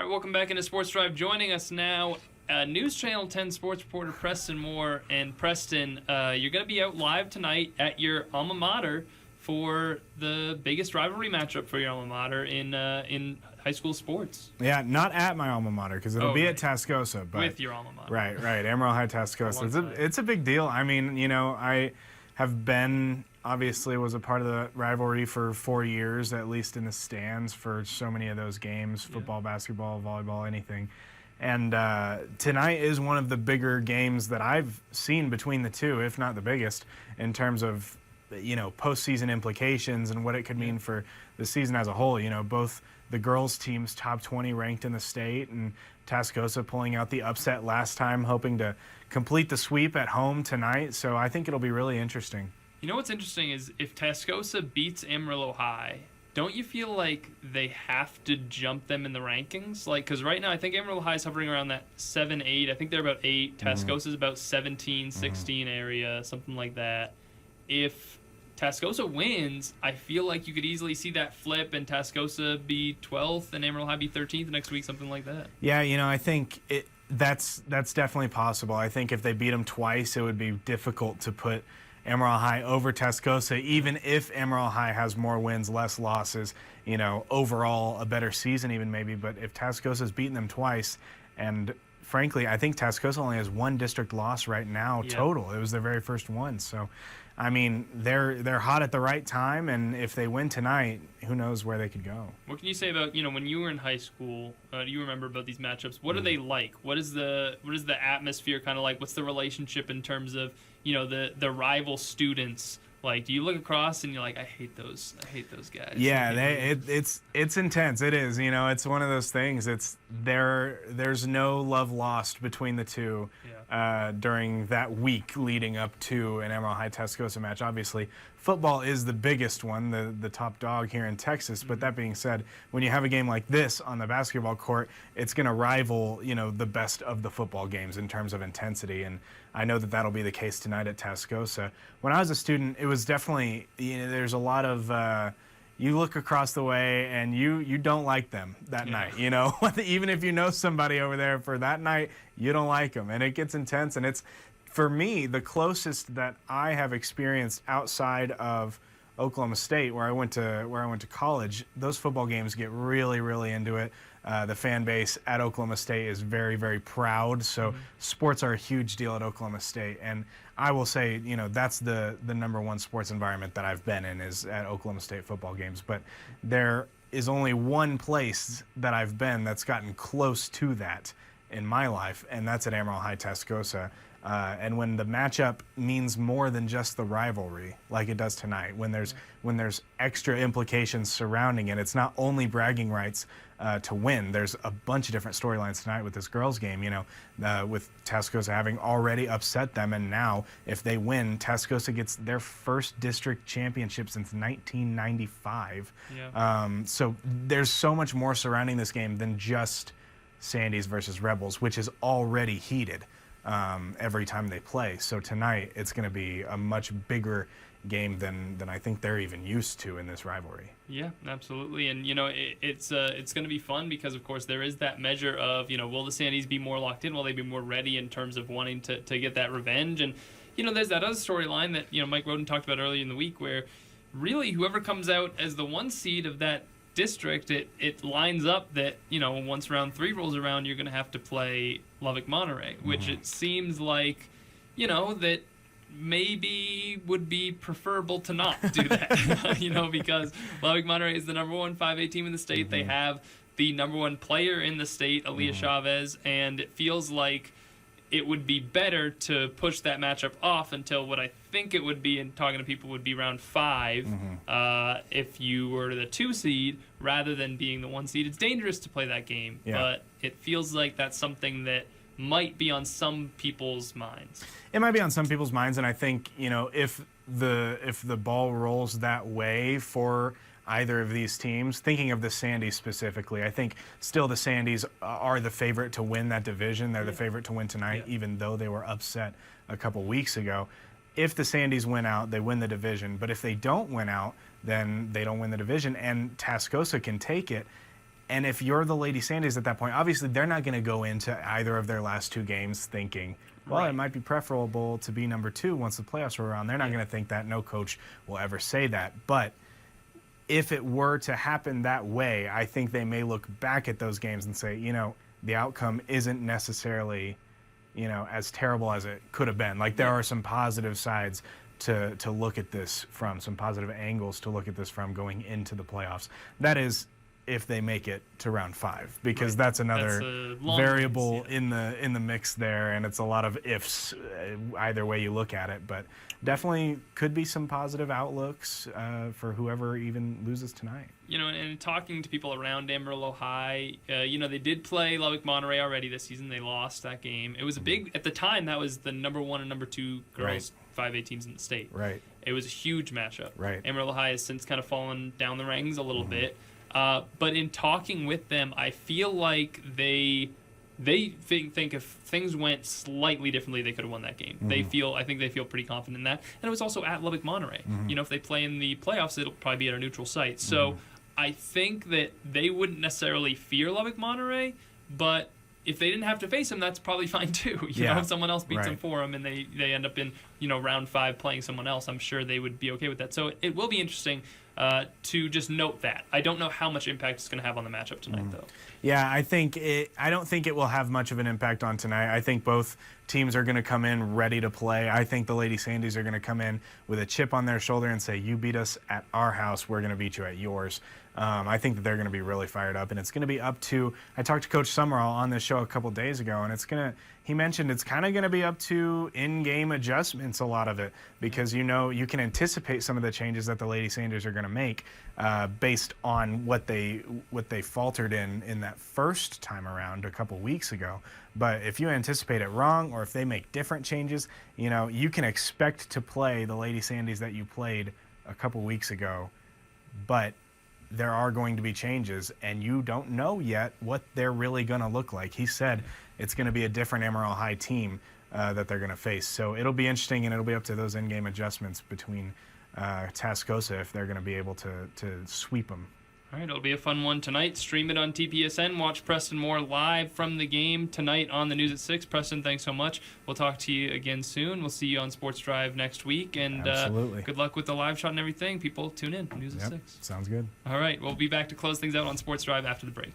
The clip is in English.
All right, welcome back into Sports Drive. Joining us now, News Channel 10 sports reporter Preston Moore. And Preston, you're going to be out live tonight at your alma mater for the biggest rivalry matchup for your alma mater in high school sports. Yeah, not at my alma mater because it'll be at Tascosa. But with your alma mater. Right. Amarillo High Tascosa. It's a big deal. I mean, I have been, obviously, was a part of the rivalry for 4 years, at least in the stands for so many of those games, football, basketball, volleyball, anything. And tonight is one of the bigger games that I've seen between the two, if not the biggest, in terms of, postseason implications and what it could mean for the season as a whole. Both the girls' teams top 20 ranked in the state, and Tascosa pulling out the upset last time, hoping to complete the sweep at home tonight. So I think it'll be really interesting. You know what's interesting is if Tascosa beats Amarillo High, don't you feel like they have to jump them in the rankings? Because right now I think Amarillo High is hovering around that 7, 8. I think they're about 8. Tascosa's about 17, 16 area, something like that. If Tascosa wins, I feel like you could easily see that flip and Tascosa be 12th and Amarillo High be 13th next week, something like that. Yeah, I think that's definitely possible. I think if they beat them twice, it would be difficult to put Amarillo High over Tascosa, even if Amarillo High has more wins, less losses, overall a better season even maybe. But if Tascosa's beaten them twice, and frankly, I think Tascosa only has one district loss right now total. It was their very first one. So, I mean, they're hot at the right time, and if they win tonight, who knows where they could go. What can you say about, when you were in high school, do you remember about these matchups? What are they like? What is the atmosphere kind of like? What's the relationship in terms of, the rival students? Like, do you look across and you're like, I hate those guys? Yeah, it's intense. It is. It's one of those things. There's no love lost between the two during that week leading up to an Amarillo High Tascosa match. Obviously, football is the biggest one, the top dog here in Texas. But that being said, when you have a game like this on the basketball court, it's going to rival the best of the football games in terms of intensity. And I know that that'll be the case tonight at Tascosa. When I was a student, it was definitely, there's a lot of, you look across the way and you don't like them that night, Even if you know somebody over there for that night, you don't like them. And it gets intense. And it's, for me, the closest that I have experienced outside of Oklahoma State, where I went to college. Those football games get really, really into it. The fan base at Oklahoma State is very, very proud. So sports are a huge deal at Oklahoma State, and I will say, that's the number one sports environment that I've been in is at Oklahoma State football games. But there is only one place that I've been that's gotten close to that in my life, and that's at Amarillo High Tascosa. And when the matchup means more than just the rivalry, like it does tonight, when there's extra implications surrounding it, it's not only bragging rights to win. There's a bunch of different storylines tonight with this girls' game. With Tascosa having already upset them, and now if they win, Tascosa gets their first district championship since 1995. So there's so much more surrounding this game than just Sandys versus Rebels, which is already heated every time they play. So tonight it's going to be a much bigger game than I think they're even used to in this rivalry. Yeah, absolutely. And it's going to be fun because of course there is that measure of will the Sandys be more locked in, will they be more ready in terms of wanting to get that revenge? And there's that other storyline that Mike Roden talked about earlier in the week where really whoever comes out as the 1 seed of that district, it lines up that once round 3 rolls around, you're going to have to play Lubbock Monterey, which it seems like that maybe would be preferable to not do that. Because Lubbock Monterey is the number 1 5A team in the state. They have the number 1 player in the state, Aaliyah Chavez, and it feels like it would be better to push that matchup off until what I think it would be, and talking to people, would be round 5 if you were the 2 seed rather than being the 1 seed. It's dangerous to play that game, but it feels like that's something that might be on some people's minds. It might be on some people's minds, and I think if the ball rolls that way for either of these teams, thinking of the Sandys specifically, I think still the Sandys are the favorite to win that division. They're the favorite to win tonight, even though they were upset a couple weeks ago. If the Sandys win out, they win the division. But if they don't win out, then they don't win the division, and Tascosa can take it. And if you're the Lady Sandys at that point, obviously they're not going to go into either of their last 2 games thinking, well, it might be preferable to be number 2 once the playoffs are around. They're not going to think that. No coach will ever say that. But if it were to happen that way, I think they may look back at those games and say, the outcome isn't necessarily, as terrible as it could have been. Like, there are some positive sides to look at this from, some positive angles to look at this from going into the playoffs. That is, if they make it to round 5, because that's another variable in the mix there, and it's a lot of ifs either way you look at it. But definitely could be some positive outlooks for whoever even loses tonight. And talking to people around Amarillo High, they did play Lubbock Monterey already this season. They lost that game. It was a big, at the time, that was the number 1 and number 2 girls 5A teams in the state. Right. It was a huge matchup. Right. Amarillo High has since kind of fallen down the ranks a little bit. But in talking with them, I feel like they think if things went slightly differently, they could have won that game. I think they feel pretty confident in that. And it was also at Lubbock Monterey. If they play in the playoffs, it'll probably be at a neutral site. So I think that they wouldn't necessarily fear Lubbock Monterey, but if they didn't have to face them, that's probably fine too. If someone else beats them for them and they end up in round 5 playing someone else, I'm sure they would be okay with that. So it will be interesting to just note that. I don't know how much impact it's going to have on the matchup tonight, though. Yeah, I don't think it will have much of an impact on tonight. I think both teams are going to come in ready to play. I think the Lady Sandys are going to come in with a chip on their shoulder and say, you beat us at our house, we're going to beat you at yours. I think that they're going to be really fired up, and it's going to be up to, I talked to Coach Summerall on this show a couple days ago, and he mentioned it's kind of going to be up to in-game adjustments, a lot of it, because you can anticipate some of the changes that the Lady Sanders are going to make based on what they faltered in that first time around a couple weeks ago. But if you anticipate it wrong, or if they make different changes, you can expect to play the Lady Sandys that you played a couple weeks ago, but there are going to be changes, and you don't know yet what they're really going to look like. He said it's going to be a different Amarillo High team that they're going to face. So it'll be interesting, and it'll be up to those in-game adjustments between Tascosa if they're going to be able to sweep them. All right, it'll be a fun one tonight. Stream it on TPSN. Watch Preston Moore live from the game tonight on the News at 6. Preston, thanks so much. We'll talk to you again soon. We'll see you on Sports Drive next week. And good luck with the live shot and everything. People, tune in. News at 6. Sounds good. All right, we'll be back to close things out on Sports Drive after the break.